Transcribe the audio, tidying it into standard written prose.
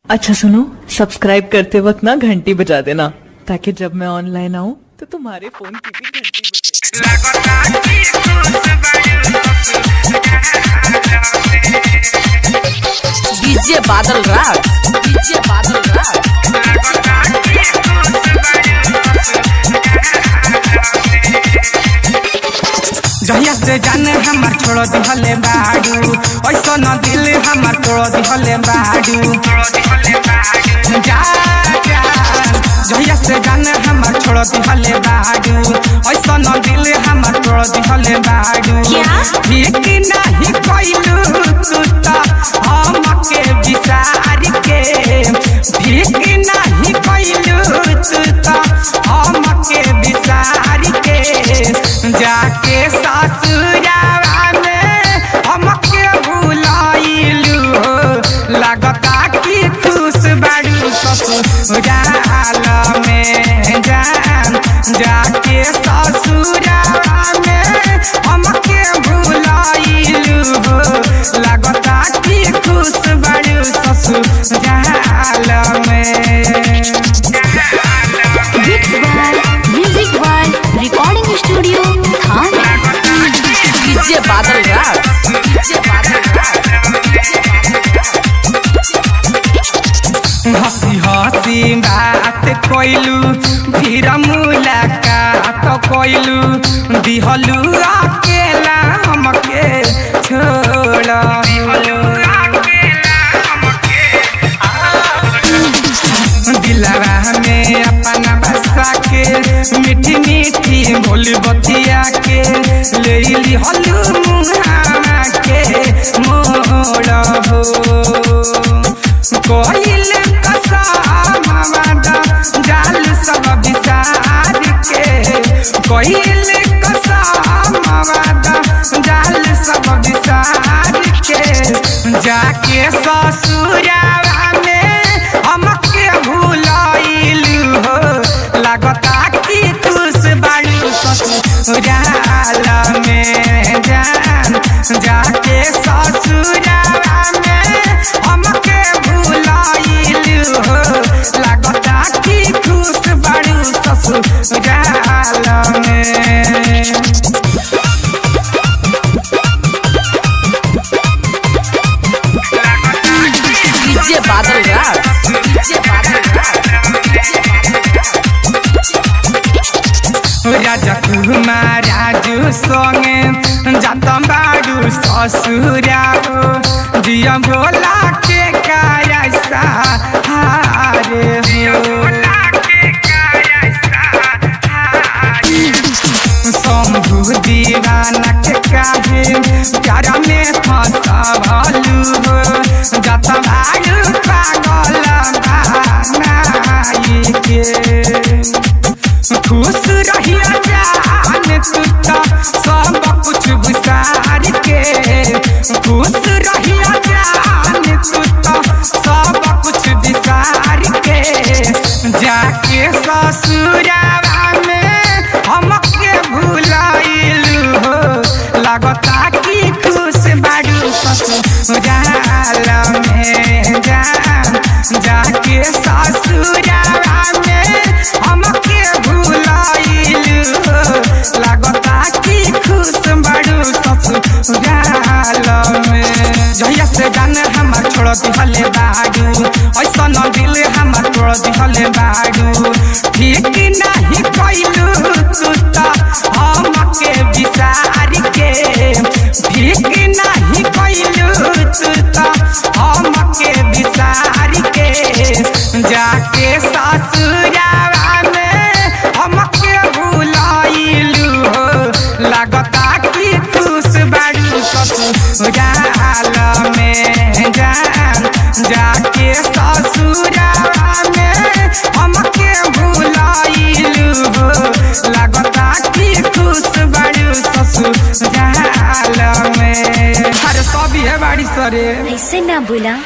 अच्छा सुनो, सब्सक्राइब करते वक्त ना घंटी बजा देना ताकि जब मैं ऑनलाइन आऊँ तो तुम्हारे फोन की भी घंटी बजे। डीजे बादल राज, डीजे बादल राज। जहिया से जाने हमार छोड़ दिहले बाडू, ऐसा न दिल हमार तोड़ दिहले बाडू। जा जा जहिया से जाने हमार छोड़ दिहले बाडू, ऐसा न दिल हमार तोड़ दिहले बाडू। ठीक नहीं कइलू तू त हमके विसार के, ठीक नहीं कइलू तू त हमके विसार के। जाके ससुरावा में हमके भुलाइलू, लगता कि खुश बाड़ू ससुराल में। जान जाके ससुरावा में हमके भुलाइलू, लगता कि खुश बाड़ू ससुराल में। म्यूजिक वर्ल्ड रिकॉर्डिंग स्टूडियो थाने। डीजे बादल राज, डीजे बादल राज। हंसी हंसी बात कोइलू, फिर मुलाकात कोइलू, दिहलू अकेला हमके छोड़। दिलवा में अपना बसा के मीठी मीठी बोली बतिया के ले ली हलू मुहावा के मोड़ हो। कोइल कसम वादा जाल सब विसार के, कोइल कसम वादा जाल सब विसार के। जाके ससुरावा में हमके भुलाइलू, लगता कि खुश बाड़ू ससुराल में। जान जाके ससुरावा में हमके भुलाइलू, लगता कि खुश बाड़ू ससुराल में। डीजे बादल राज, डीजे बादल राज। राजा कुमार राजू संगे जाता बाड़ू ससुराल, दिया बोला के कायसा हारे हो। शंभू दीवाना के काहे प्यारा में फंसावलू, जाता बाड़ू पागल बनाई के। खुश रहिया जान तू त सब कुछ विसार के, खुश रहिया जान तू त सब कुछ विसार के। जाके ससुरावा में हमके भुलाइलू, लगता कि खुश बाड़ू ससुराल में। जान जाके ससुरावा में हमके भुलाइलू, लगता कि खुश बाड़ू ससुराल में। जहिया से जाने हमार छोड़ दिहले बाडू, ऐसा न दिल हमार तोड़ दिहले बाडू। ठीक नहीं कइलू तू त हमके विसार के, ठीक नहीं कइलू तू त हमके विसार के। जाके ससुरावा में हमके भुलाइलू, लगता कि खुश बाड़ू ससुराल में। जान जाके ससुरावा में हमके भुलाइलू, लगता कि खुश बाड़ू ससुराल में। अरे सब है बाड़ी सरे ऐसे ना बोला।